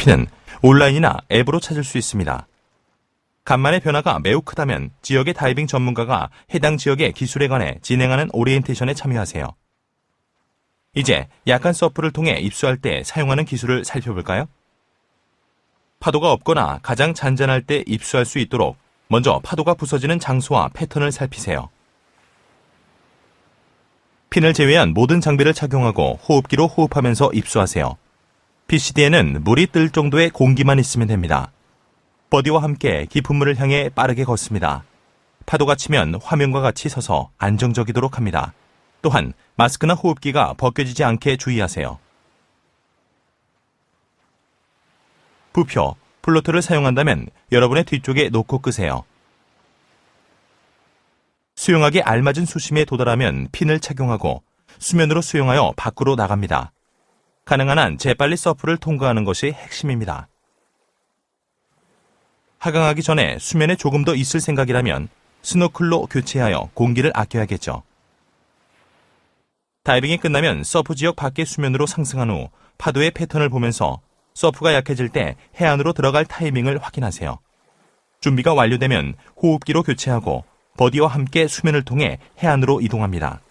레시피는 온라인이나 앱으로 찾을 수 있습니다. 간만의 변화가 매우 크다면 지역의 다이빙 전문가가 해당 지역의 기술에 관해 진행하는 오리엔테이션에 참여하세요. 이제 약한 서프를 통해 입수할 때 사용하는 기술을 살펴볼까요? 파도가 없거나 가장 잔잔할 때 입수할 수 있도록 먼저 파도가 부서지는 장소와 패턴을 살피세요. 핀을 제외한 모든 장비를 착용하고 호흡기로 호흡하면서 입수하세요. PCD에는 물이 뜰 정도의 공기만 있으면 됩니다. 버디와 함께 깊은 물을 향해 빠르게 걷습니다. 파도가 치면 화면과 같이 서서 안정적이도록 합니다. 또한 마스크나 호흡기가 벗겨지지 않게 주의하세요. 부표, 플로트를 사용한다면 여러분의 뒤쪽에 놓고 끄세요. 수영하기에 알맞은 수심에 도달하면 핀을 착용하고 수면으로 수영하여 밖으로 나갑니다. 가능한 한 재빨리 서프를 통과하는 것이 핵심입니다. 하강하기 전에 수면에 조금 더 있을 생각이라면 스노클로 교체하여 공기를 아껴야겠죠. 다이빙이 끝나면 서프 지역 밖의 수면으로 상승한 후 파도의 패턴을 보면서 서프가 약해질 때 해안으로 들어갈 타이밍을 확인하세요. 준비가 완료되면 호흡기로 교체하고 버디와 함께 수면을 통해 해안으로 이동합니다.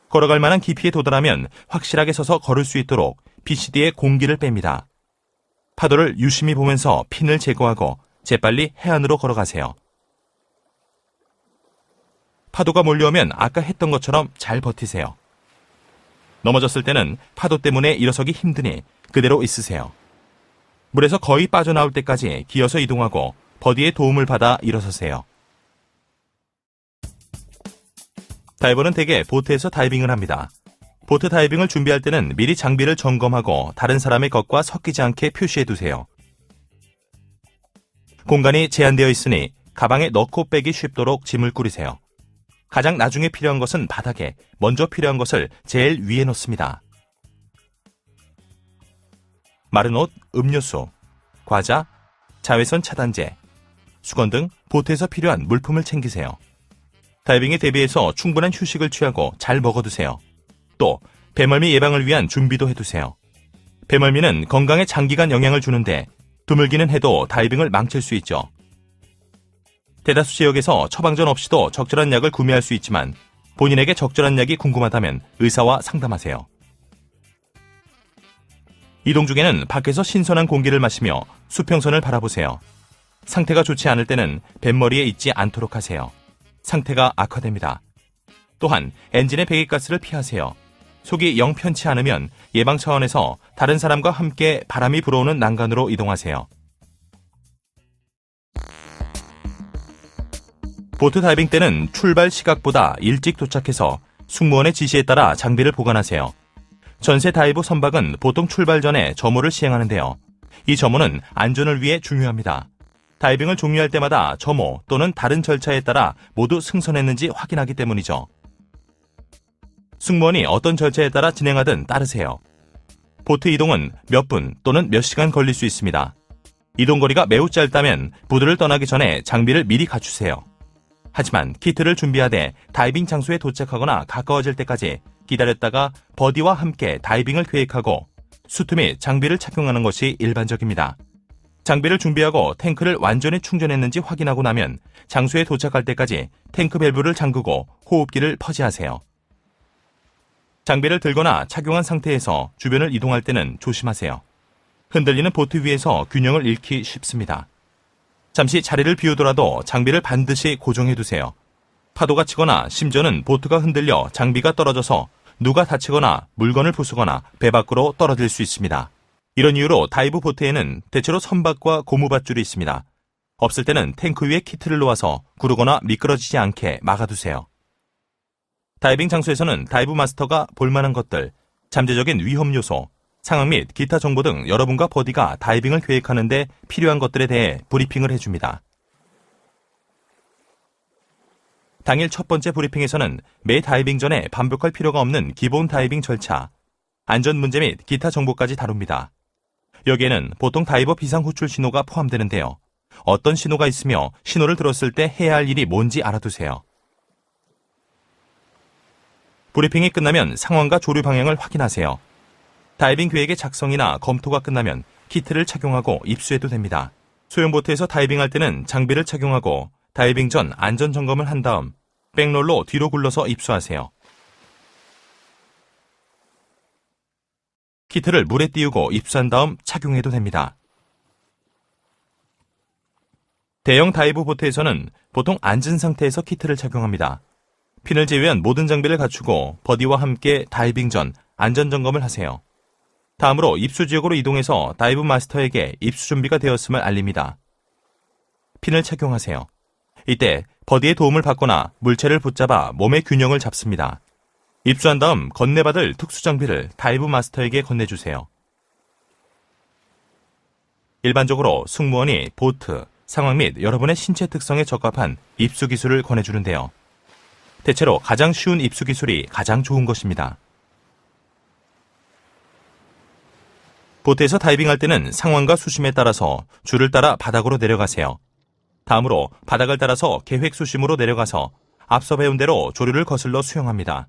걸어갈 만한 깊이에 도달하면 확실하게 서서 걸을 수 있도록 BCD에 공기를 뺍니다. 파도를 유심히 보면서 핀을 제거하고 재빨리 해안으로 걸어가세요. 파도가 몰려오면 아까 했던 것처럼 잘 버티세요. 넘어졌을 때는 파도 때문에 일어서기 힘드니 그대로 있으세요. 물에서 거의 빠져나올 때까지 기어서 이동하고 버디의 도움을 받아 일어서세요. 다이버는 대개 보트에서 다이빙을 합니다. 보트 다이빙을 준비할 때는 미리 장비를 점검하고 다른 사람의 것과 섞이지 않게 표시해두세요. 공간이 제한되어 있으니 가방에 넣고 빼기 쉽도록 짐을 꾸리세요. 가장 나중에 필요한 것은 바닥에, 먼저 필요한 것을 제일 위에 놓습니다. 마른 옷, 음료수, 과자, 자외선 차단제, 수건 등 보트에서 필요한 물품을 챙기세요. 다이빙에 대비해서 충분한 휴식을 취하고 잘 먹어두세요. 또 배멀미 예방을 위한 준비도 해두세요. 배멀미는 건강에 장기간 영향을 주는데 드물기는 해도 다이빙을 망칠 수 있죠. 대다수 지역에서 처방전 없이도 적절한 약을 구매할 수 있지만 본인에게 적절한 약이 궁금하다면 의사와 상담하세요. 이동 중에는 밖에서 신선한 공기를 마시며 수평선을 바라보세요. 상태가 좋지 않을 때는 뱃머리에 있지 않도록 하세요. 상태가 악화됩니다. 또한 엔진의 배기가스를 피하세요. 속이 영 편치 않으면 예방 차원에서 다른 사람과 함께 바람이 불어오는 난간으로 이동하세요. 보트 다이빙 때는 출발 시각보다 일찍 도착해서 승무원의 지시에 따라 장비를 보관하세요. 전세 다이브 선박은 보통 출발 전에 점호를 시행하는데요. 이 점호는 안전을 위해 중요합니다. 다이빙을 종료할 때마다 점호 또는 다른 절차에 따라 모두 승선했는지 확인하기 때문이죠. 승무원이 어떤 절차에 따라 진행하든 따르세요. 보트 이동은 몇 분 또는 몇 시간 걸릴 수 있습니다. 이동거리가 매우 짧다면 부두를 떠나기 전에 장비를 미리 갖추세요. 하지만 키트를 준비하되 다이빙 장소에 도착하거나 가까워질 때까지 기다렸다가 버디와 함께 다이빙을 계획하고 수트 및 장비를 착용하는 것이 일반적입니다. 장비를 준비하고 탱크를 완전히 충전했는지 확인하고 나면 장소에 도착할 때까지 탱크 밸브를 잠그고 호흡기를 퍼지하세요. 장비를 들거나 착용한 상태에서 주변을 이동할 때는 조심하세요. 흔들리는 보트 위에서 균형을 잃기 쉽습니다. 잠시 자리를 비우더라도 장비를 반드시 고정해두세요. 파도가 치거나 심지어는 보트가 흔들려 장비가 떨어져서 누가 다치거나 물건을 부수거나 배 밖으로 떨어질 수 있습니다. 이런 이유로 다이브 보트에는 대체로 선박과 고무밧줄이 있습니다. 없을 때는 탱크 위에 키트를 놓아서 구르거나 미끄러지지 않게 막아두세요. 다이빙 장소에서는 다이브 마스터가 볼만한 것들, 잠재적인 위험 요소, 상황 및 기타 정보 등 여러분과 버디가 다이빙을 계획하는 데 필요한 것들에 대해 브리핑을 해줍니다. 당일 첫 번째 브리핑에서는 매 다이빙 전에 반복할 필요가 없는 기본 다이빙 절차, 안전 문제 및 기타 정보까지 다룹니다. 여기에는 보통 다이버 비상 호출 신호가 포함되는데요. 어떤 신호가 있으며 신호를 들었을 때 해야 할 일이 뭔지 알아두세요. 브리핑이 끝나면 상황과 조류 방향을 확인하세요. 다이빙 계획의 작성이나 검토가 끝나면 키트를 착용하고 입수해도 됩니다. 소형보트에서 다이빙할 때는 장비를 착용하고 다이빙 전 안전점검을 한 다음 백롤로 뒤로 굴러서 입수하세요. 키트를 물에 띄우고 입수한 다음 착용해도 됩니다. 대형 다이브 보트에서는 보통 앉은 상태에서 키트를 착용합니다. 핀을 제외한 모든 장비를 갖추고 버디와 함께 다이빙 전 안전점검을 하세요. 다음으로 입수 지역으로 이동해서 다이브 마스터에게 입수 준비가 되었음을 알립니다. 핀을 착용하세요. 이때 버디의 도움을 받거나 물체를 붙잡아 몸의 균형을 잡습니다. 입수한 다음 건네받을 특수 장비를 다이브 마스터에게 건네주세요. 일반적으로 승무원이 보트, 상황 및 여러분의 신체 특성에 적합한 입수 기술을 권해주는데요. 대체로 가장 쉬운 입수 기술이 가장 좋은 것입니다. 보트에서 다이빙할 때는 상황과 수심에 따라서 줄을 따라 바닥으로 내려가세요. 다음으로 바닥을 따라서 계획 수심으로 내려가서 앞서 배운 대로 조류를 거슬러 수영합니다.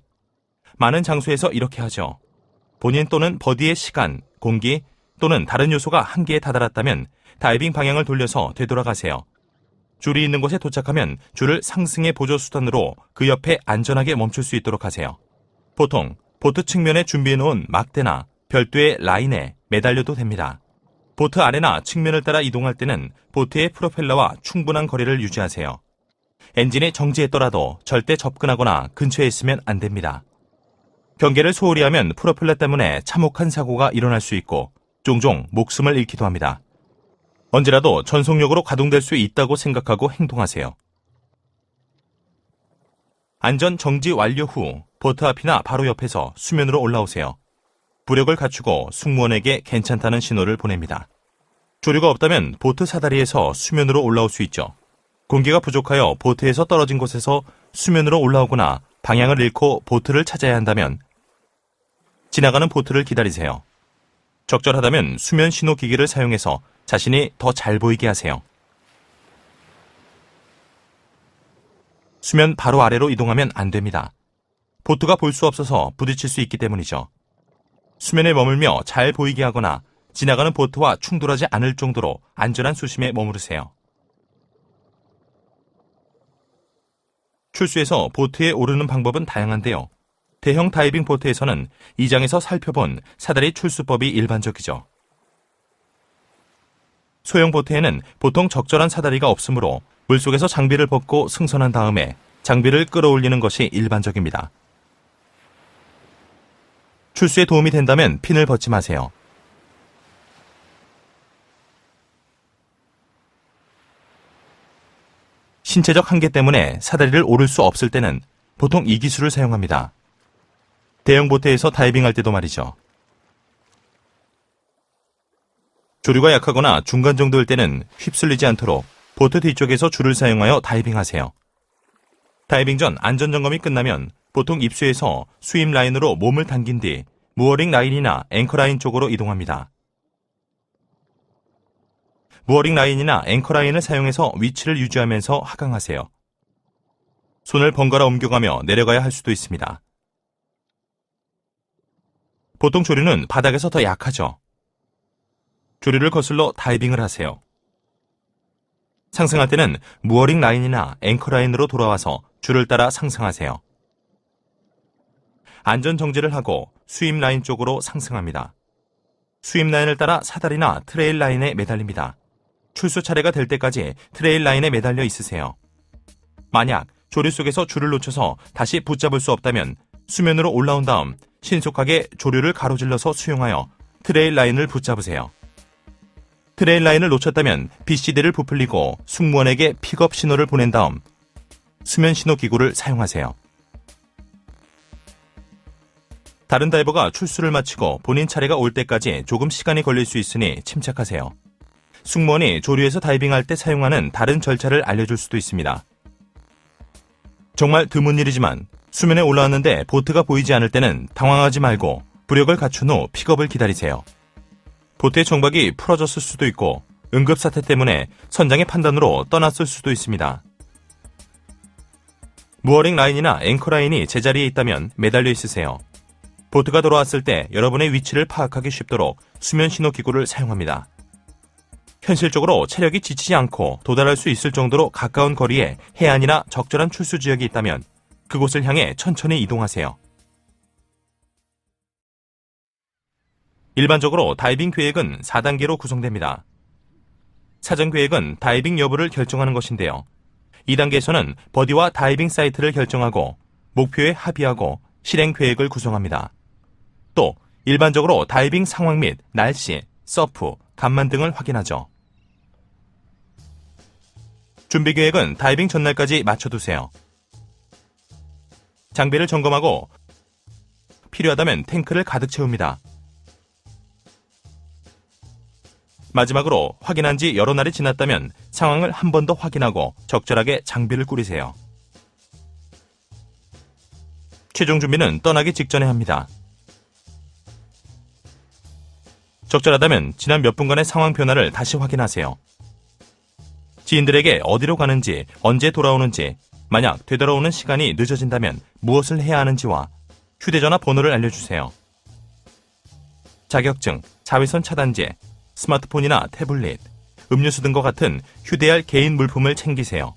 많은 장소에서 이렇게 하죠. 본인 또는 버디의 시간, 공기 또는 다른 요소가 한계에 다다랐다면 다이빙 방향을 돌려서 되돌아가세요. 줄이 있는 곳에 도착하면 줄을 상승의 보조 수단으로 그 옆에 안전하게 멈출 수 있도록 하세요. 보통 보트 측면에 준비해놓은 막대나 별도의 라인에 매달려도 됩니다. 보트 아래나 측면을 따라 이동할 때는 보트의 프로펠러와 충분한 거리를 유지하세요. 엔진이 정지했더라도 절대 접근하거나 근처에 있으면 안 됩니다. 경계를 소홀히 하면 프로펠러 때문에 참혹한 사고가 일어날 수 있고 종종 목숨을 잃기도 합니다. 언제라도 전속력으로 가동될 수 있다고 생각하고 행동하세요. 안전 정지 완료 후 보트 앞이나 바로 옆에서 수면으로 올라오세요. 부력을 갖추고 승무원에게 괜찮다는 신호를 보냅니다. 조류가 없다면 보트 사다리에서 수면으로 올라올 수 있죠. 공기가 부족하여 보트에서 떨어진 곳에서 수면으로 올라오거나 방향을 잃고 보트를 찾아야 한다면 지나가는 보트를 기다리세요. 적절하다면 수면 신호 기기를 사용해서 자신이 더 잘 보이게 하세요. 수면 바로 아래로 이동하면 안 됩니다. 보트가 볼 수 없어서 부딪힐 수 있기 때문이죠. 수면에 머물며 잘 보이게 하거나 지나가는 보트와 충돌하지 않을 정도로 안전한 수심에 머무르세요. 출수해서 보트에 오르는 방법은 다양한데요. 대형 다이빙 보트에서는 2장에서 살펴본 사다리 출수법이 일반적이죠. 소형 보트에는 보통 적절한 사다리가 없으므로 물속에서 장비를 벗고 승선한 다음에 장비를 끌어올리는 것이 일반적입니다. 출수에 도움이 된다면 핀을 벗지 마세요. 신체적 한계 때문에 사다리를 오를 수 없을 때는 보통 이 기술을 사용합니다. 대형 보트에서 다이빙할 때도 말이죠. 조류가 약하거나 중간 정도일 때는 휩쓸리지 않도록 보트 뒤쪽에서 줄을 사용하여 다이빙하세요. 다이빙 전 안전점검이 끝나면 보통 입수해서 수입 라인으로 몸을 당긴 뒤 무어링 라인이나 앵커 라인 쪽으로 이동합니다. 무어링 라인이나 앵커 라인을 사용해서 위치를 유지하면서 하강하세요. 손을 번갈아 옮겨가며 내려가야 할 수도 있습니다. 보통 조류는 바닥에서 더 약하죠. 조류를 거슬러 다이빙을 하세요. 상승할 때는 무어링 라인이나 앵커 라인으로 돌아와서 줄을 따라 상승하세요. 안전 정지를 하고 수입 라인 쪽으로 상승합니다. 수입 라인을 따라 사다리나 트레일 라인에 매달립니다. 출수 차례가 될 때까지 트레일 라인에 매달려 있으세요. 만약 조류 속에서 줄을 놓쳐서 다시 붙잡을 수 없다면 수면으로 올라온 다음 신속하게 조류를 가로질러서 수용하여 트레일 라인을 붙잡으세요. 트레일 라인을 놓쳤다면 BCD를 부풀리고 승무원에게 픽업 신호를 보낸 다음 수면 신호 기구를 사용하세요. 다른 다이버가 출수를 마치고 본인 차례가 올 때까지 조금 시간이 걸릴 수 있으니 침착하세요. 승무원이 조류에서 다이빙할 때 사용하는 다른 절차를 알려줄 수도 있습니다. 정말 드문 일이지만 수면에 올라왔는데 보트가 보이지 않을 때는 당황하지 말고 부력을 갖춘 후 픽업을 기다리세요. 보트의 정박이 풀어졌을 수도 있고 응급사태 때문에 선장의 판단으로 떠났을 수도 있습니다. 무어링 라인이나 앵커 라인이 제자리에 있다면 매달려 있으세요. 보트가 돌아왔을 때 여러분의 위치를 파악하기 쉽도록 수면 신호 기구를 사용합니다. 현실적으로 체력이 지치지 않고 도달할 수 있을 정도로 가까운 거리에 해안이나 적절한 출수 지역이 있다면 그곳을 향해 천천히 이동하세요. 일반적으로 다이빙 계획은 4단계로 구성됩니다. 사전 계획은 다이빙 여부를 결정하는 것인데요. 2단계에서는 버디와 다이빙 사이트를 결정하고 목표에 합의하고 실행 계획을 구성합니다. 또 일반적으로 다이빙 상황 및 날씨, 서프, 간만 등을 확인하죠. 준비 계획은 다이빙 전날까지 맞춰두세요. 장비를 점검하고 필요하다면 탱크를 가득 채웁니다. 마지막으로 확인한 지 여러 날이 지났다면 상황을 한 번 더 확인하고 적절하게 장비를 꾸리세요. 최종 준비는 떠나기 직전에 합니다. 적절하다면 지난 몇 분간의 상황 변화를 다시 확인하세요. 지인들에게 어디로 가는지, 언제 돌아오는지, 만약 되돌아오는 시간이 늦어진다면 무엇을 해야 하는지와 휴대전화 번호를 알려주세요. 자격증, 자외선 차단제, 스마트폰이나 태블릿, 음료수 등과 같은 휴대할 개인 물품을 챙기세요.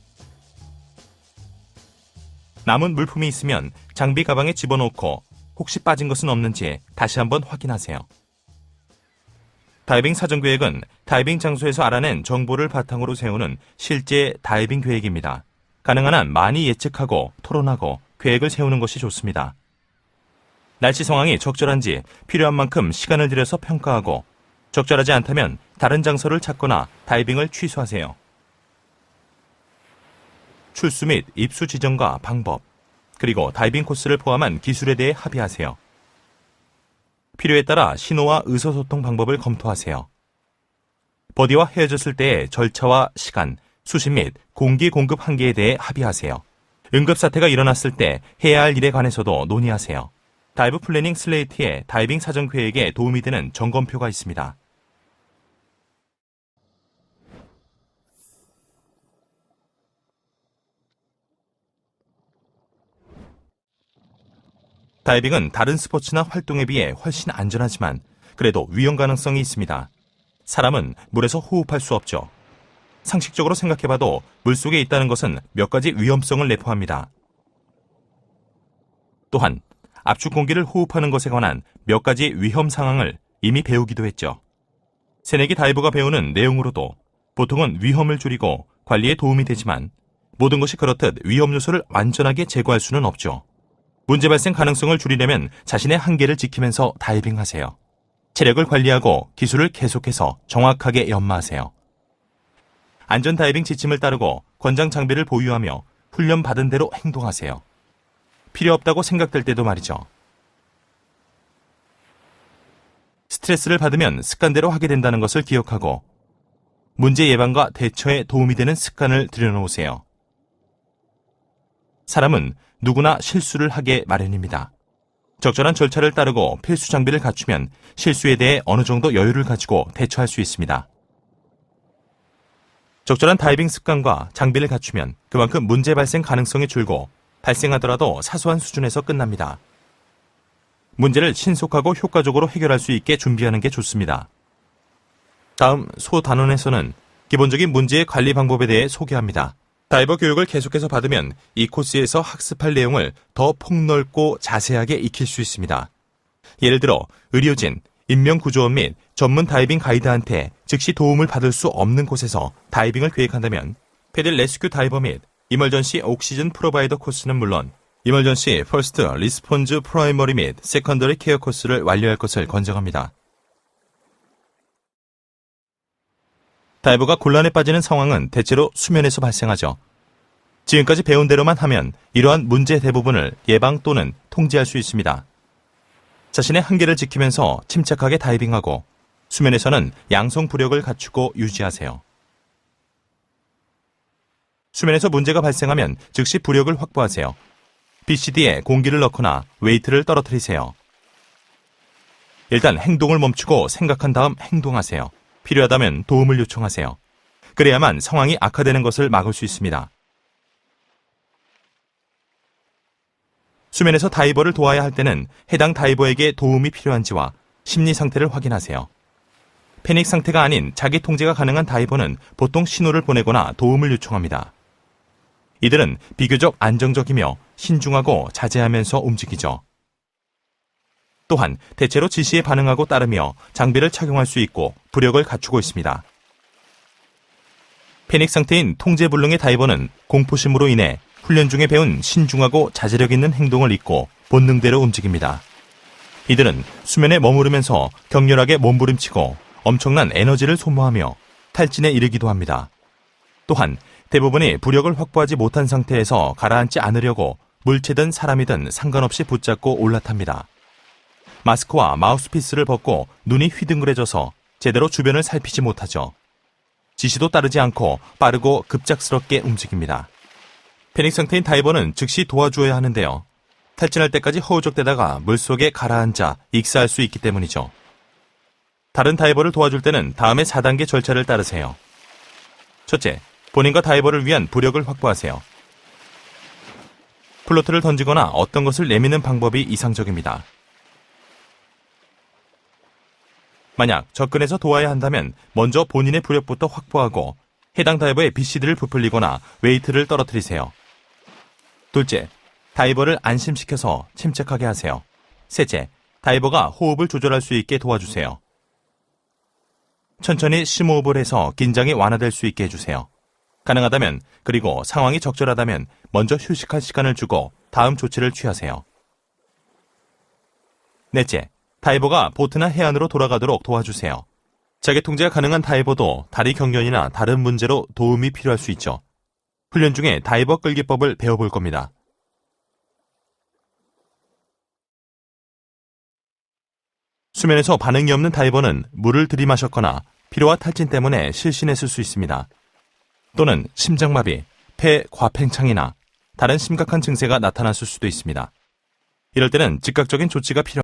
남은 물품이 있으면 장비 가방에 집어넣고 혹시 빠진 것은 없는지 다시 한번 확인하세요. 다이빙 사전 계획은 다이빙 장소에서 알아낸 정보를 바탕으로 세우는 실제 다이빙 계획입니다. 가능한 한 많이 예측하고 토론하고 계획을 세우는 것이 좋습니다. 날씨 상황이 적절한지 필요한 만큼 시간을 들여서 평가하고 적절하지 않다면 다른 장소를 찾거나 다이빙을 취소하세요. 출수 및 입수 지점과 방법, 그리고 다이빙 코스를 포함한 기술에 대해 합의하세요. 필요에 따라 신호와 의사소통 방법을 검토하세요. 버디와 헤어졌을 때의 절차와 시간, 수신 및 공기 공급 한계에 대해 합의하세요. 응급사태가 일어났을 때 해야 할 일에 관해서도 논의하세요. 다이브 플래닝 슬레이트에 다이빙 사전 계획에 도움이 되는 점검표가 있습니다. 다이빙은 다른 스포츠나 활동에 비해 훨씬 안전하지만 그래도 위험 가능성이 있습니다. 사람은 물에서 호흡할 수 없죠. 상식적으로 생각해봐도 물속에 있다는 것은 몇 가지 위험성을 내포합니다. 또한 압축 공기를 호흡하는 것에 관한 몇 가지 위험 상황을 이미 배우기도 했죠. 새내기 다이버가 배우는 내용으로도 보통은 위험을 줄이고 관리에 도움이 되지만 모든 것이 그렇듯 위험 요소를 완전하게 제거할 수는 없죠. 문제 발생 가능성을 줄이려면 자신의 한계를 지키면서 다이빙하세요. 체력을 관리하고 기술을 계속해서 정확하게 연마하세요. 안전 다이빙 지침을 따르고 권장 장비를 보유하며 훈련받은 대로 행동하세요. 필요 없다고 생각될 때도 말이죠. 스트레스를 받으면 습관대로 하게 된다는 것을 기억하고 문제 예방과 대처에 도움이 되는 습관을 들여놓으세요. 사람은 누구나 실수를 하게 마련입니다. 적절한 절차를 따르고 필수 장비를 갖추면 실수에 대해 어느 정도 여유를 가지고 대처할 수 있습니다. 적절한 다이빙 습관과 장비를 갖추면 그만큼 문제 발생 가능성이 줄고 발생하더라도 사소한 수준에서 끝납니다. 문제를 신속하고 효과적으로 해결할 수 있게 준비하는 게 좋습니다. 다음 소단원에서는 기본적인 문제의 관리 방법에 대해 소개합니다. 다이버 교육을 계속해서 받으면 이 코스에서 학습할 내용을 더 폭넓고 자세하게 익힐 수 있습니다. 예를 들어 의료진, 인명구조원 및 전문 다이빙 가이드한테 즉시 도움을 받을 수 없는 곳에서 다이빙을 계획한다면 패들 레스큐 다이버 및 이멀전시 옥시즌 프로바이더 코스는 물론 이멀전시 퍼스트 리스폰즈 프라이머리 및 세컨더리 케어 코스를 완료할 것을 권장합니다. 다이버가 곤란에 빠지는 상황은 대체로 수면에서 발생하죠. 지금까지 배운 대로만 하면 이러한 문제 대부분을 예방 또는 통제할 수 있습니다. 자신의 한계를 지키면서 침착하게 다이빙하고 수면에서는 양성 부력을 갖추고 유지하세요. 수면에서 문제가 발생하면 즉시 부력을 확보하세요. BCD에 공기를 넣거나 웨이트를 떨어뜨리세요. 일단 행동을 멈추고 생각한 다음 행동하세요. 필요하다면 도움을 요청하세요. 그래야만 상황이 악화되는 것을 막을 수 있습니다. 수면에서 다이버를 도와야 할 때는 해당 다이버에게 도움이 필요한지와 심리 상태를 확인하세요. 패닉 상태가 아닌 자기 통제가 가능한 다이버는 보통 신호를 보내거나 도움을 요청합니다. 이들은 비교적 안정적이며 신중하고 자제하면서 움직이죠. 또한 대체로 지시에 반응하고 따르며 장비를 착용할 수 있고 부력을 갖추고 있습니다. 패닉 상태인 통제불능의 다이버는 공포심으로 인해 훈련 중에 배운 신중하고 자제력 있는 행동을 잊고 본능대로 움직입니다. 이들은 수면에 머무르면서 격렬하게 몸부림치고 엄청난 에너지를 소모하며 탈진에 이르기도 합니다. 또한 대부분이 부력을 확보하지 못한 상태에서 가라앉지 않으려고 물체든 사람이든 상관없이 붙잡고 올라탑니다. 마스크와 마우스피스를 벗고 눈이 휘둥그레져서 제대로 주변을 살피지 못하죠. 지시도 따르지 않고 빠르고 급작스럽게 움직입니다. 패닉 상태인 다이버는 즉시 도와주어야 하는데요. 탈진할 때까지 허우적대다가 물속에 가라앉아 익사할 수 있기 때문이죠. 다른 다이버를 도와줄 때는 다음의 4단계 절차를 따르세요. 첫째, 본인과 다이버를 위한 부력을 확보하세요. 플로트를 던지거나 어떤 것을 내미는 방법이 이상적입니다. 만약 접근해서 도와야 한다면 먼저 본인의 부력부터 확보하고 해당 다이버에 BCD를 부풀리거나 웨이트를 떨어뜨리세요. 둘째, 다이버를 안심시켜서 침착하게 하세요. 셋째, 다이버가 호흡을 조절할 수 있게 도와주세요. 천천히 심호흡을 해서 긴장이 완화될 수 있게 해주세요. 가능하다면 그리고 상황이 적절하다면 먼저 휴식할 시간을 주고 다음 조치를 취하세요. 넷째, 다이버가 보트나 해안으로 돌아가도록 도와주세요. 자기 통제가 가능한 다이버도 다리 경련이나 다른 문제로 도움이 필요할 수 있죠. 훈련 중에 다이버 끌기법을 배워볼 겁니다. 수면에서 반응이 없는 다이버는 물을 들이마셨거나 피로와 탈진 때문에 실신했을 수 있습니다. 또는 심장마비, 폐 과팽창이나 다른 심각한 증세가 나타났을 수도 있습니다. 이럴 때는 즉각적인 조치가 필요합니다.